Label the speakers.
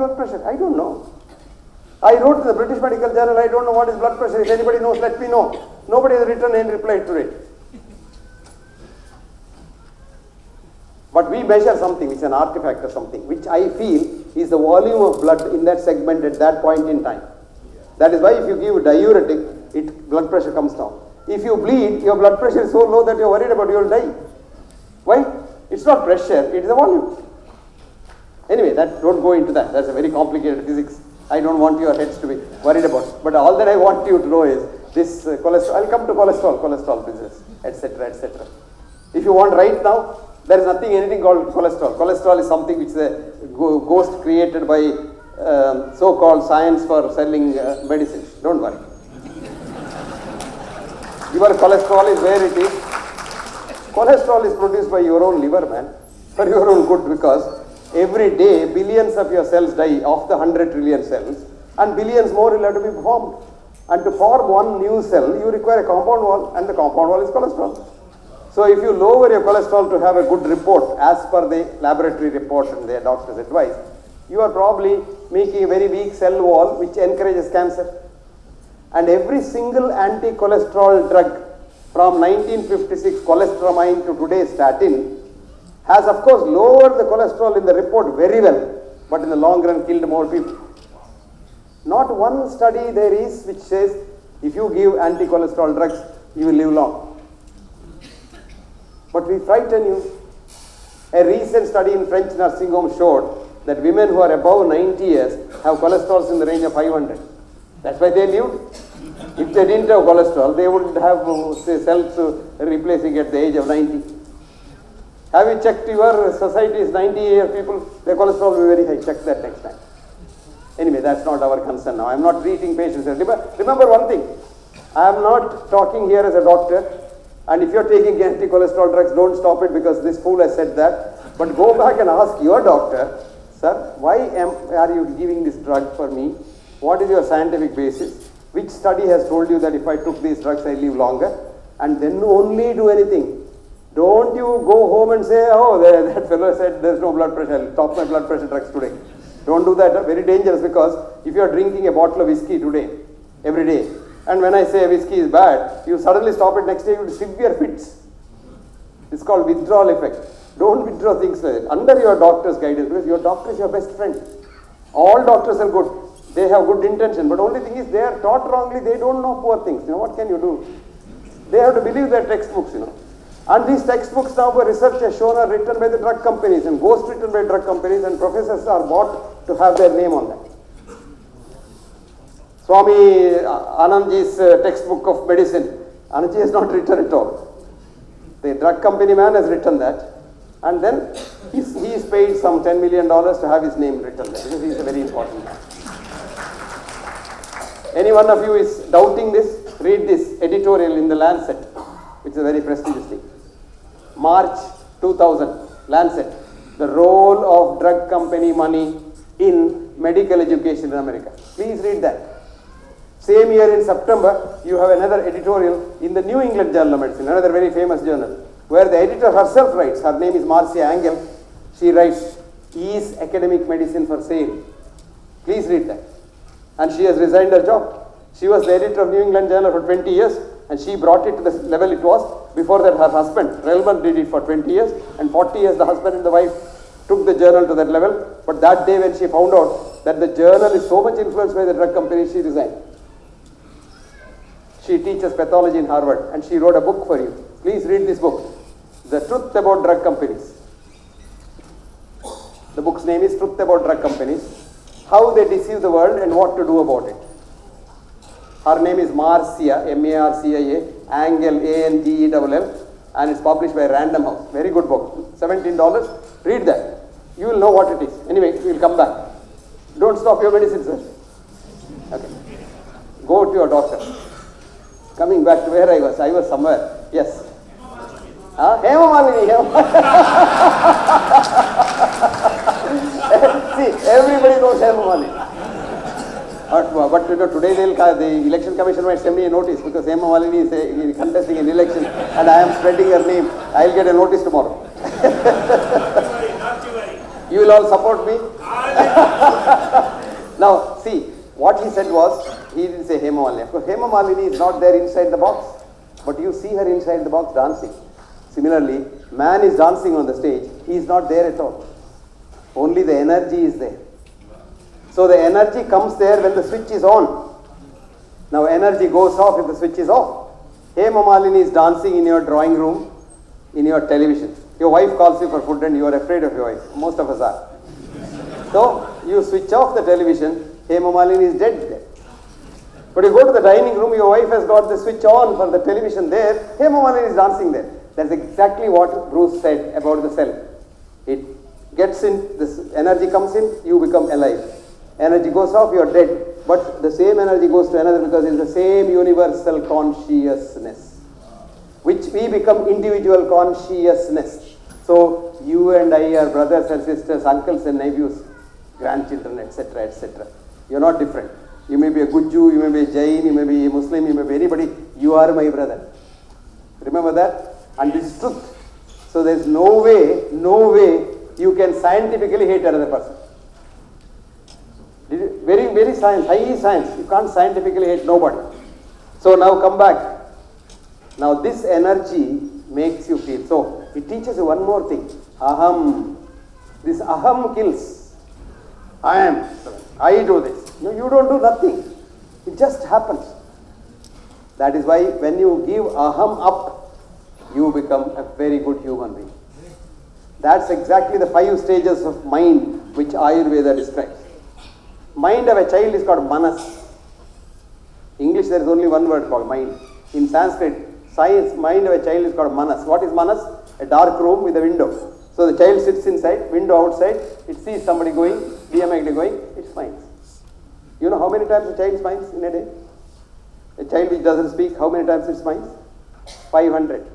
Speaker 1: blood pressure? I don't know. I wrote to the British Medical Journal, I don't know what is blood pressure. If anybody knows, let me know. Nobody has written any reply to it. But we measure something, which is an artifact or something, which I feel is the volume of blood in that segment at that point in time. That is why if you give diuretic, blood pressure comes down. If you bleed, your blood pressure is so low that you are worried about you will die. Why? It's not pressure, it is the volume. Anyway, don't go into that. That's a very complicated physics. I don't want your heads to be worried about. But all that I want you to know is this cholesterol. I'll come to cholesterol business, etc., etc. If you want right now, there is anything called cholesterol. Cholesterol is something which is a ghost created by so-called science for selling medicines. Don't worry. Your cholesterol is where it is. Cholesterol is produced by your own liver, man, for your own good, because every day billions of your cells die of the 100 trillion cells, and billions more will have to be formed. And to form one new cell, you require a compound wall, and the compound wall is cholesterol. So if you lower your cholesterol to have a good report as per the laboratory report and the doctor's advice, you are probably making a very weak cell wall which encourages cancer. And every single anti-cholesterol drug from 1956, cholesterol to today's statin, has of course lowered the cholesterol in the report very well, but in the long run killed more people. Not one study there is which says if you give anti-cholesterol drugs, you will live long. But we frighten you. A recent study in French nursing home showed that women who are above 90 years have cholesterols in the range of 500. That's why they lived. If they didn't have cholesterol, they would have cells replacing at the age of 90. Have you checked your society's 90-year people? Their cholesterol will be very high. Check that next time. Anyway, that's not our concern now. I am not treating patients. Remember one thing. I am not talking here as a doctor. And if you are taking anti-cholesterol drugs, don't stop it because this fool has said that. But go back and ask your doctor, sir, why are you giving this drug for me? What is your scientific basis? Which study has told you that if I took these drugs, I live longer? And then only do anything. Don't you go home and say, oh, that fellow said there's no blood pressure, I'll stop my blood pressure drugs today. Don't do that. Very dangerous, because if you are drinking a bottle of whiskey today, every day, and when I say whiskey is bad, you suddenly stop it next day, you will severe fits. It's called withdrawal effect. Don't withdraw things like that. Under your doctor's guidance, because your doctor is your best friend. All doctors are good. They have good intention, but only thing is they are taught wrongly. They don't know poor things. What can you do? They have to believe their textbooks, And these textbooks now for research has shown are written by the drug companies and ghost written by drug companies, and professors are bought to have their name on that. Swami Anandji's textbook of medicine, Anandji has not written it all. The drug company man has written that, and then he is paid some $10 million to have his name written there, because he is a very important man. Any one of you is doubting this? Read this editorial in the Lancet, which is a very prestigious thing. March 2000, Lancet, the role of drug company money in medical education in America. Please read that. Same year in September, you have another editorial in the New England Journal of Medicine, another very famous journal, where the editor herself writes, her name is Marcia Angel, she writes, "Is academic medicine for sale?" Please read that. And she has resigned her job. She was the editor of New England Journal for 20 years, and she brought it to the level it was. Before that, her husband, Relman, did it for 20 years, and 40 years the husband and the wife took the journal to that level. But that day when she found out that the journal is so much influenced by the drug company, she resigned. She teaches pathology in Harvard, and she wrote a book for you. Please read this book, The Truth About Drug Companies. The book's name is Truth About Drug Companies, How They Deceive the World and What to Do About It. Her name is Marcia, M-A-R-C-I-A, Angel, A-N-G-E-L-L, and it's published by Random House. Very good book, $17. Read that. You will know what it is. Anyway, we will come back. Don't stop your medicine, sir. Okay. Go to your doctor. Coming back to where I was somewhere. Yes. Hemu Malini. See, everybody knows Hemu Malini. But today the election commission might send me a notice because Hemu Malini is contesting an election and I am spreading her name. I will get a notice tomorrow.
Speaker 2: Not to worry.
Speaker 1: You will all support me? Now, see, what he said was, he didn't say Hema Malini. Of course, Hema Malini is not there inside the box, but you see her inside the box dancing. Similarly, man is dancing on the stage, he is not there at all. Only the energy is there. So the energy comes there when the switch is on. Now energy goes off if the switch is off. Hema Malini is dancing in your drawing room, in your television. Your wife calls you for food and you are afraid of your wife. Most of us are. So you switch off the television, Hema Malini is dead there. But you go to the dining room, your wife has got the switch on for the television there, Hema Malini is dancing there. That's exactly what Bruce said about the cell. It gets in, this energy comes in, you become alive. Energy goes off, you are dead. But the same energy goes to another because it is the same universal consciousness, which we become individual consciousness. So you and I are brothers and sisters, uncles and nephews, grandchildren, etc., etc. You are not different. You may be a good Jew, you may be a Jain, you may be a Muslim, you may be anybody. You are my brother. Remember that? And this is truth. So there is no way you can scientifically hate another person. Very, very science, highly science. You can't scientifically hate nobody. So now come back. Now this energy makes you feel. So it teaches you one more thing. Aham. This aham kills. I am. I do this. No, you don't do nothing. It just happens. That is why when you give aham up, you become a very good human being. That's exactly the 5 stages of mind which Ayurveda describes. Mind of a child is called manas. English there is only one word called mind. In Sanskrit, science, mind of a child is called manas. What is manas? A dark room with a window. So the child sits inside, window outside, it sees somebody going, B M Hegde going, it smiles. You know how many times a child smiles in a day? A child which doesn't speak, how many times it smiles? 500.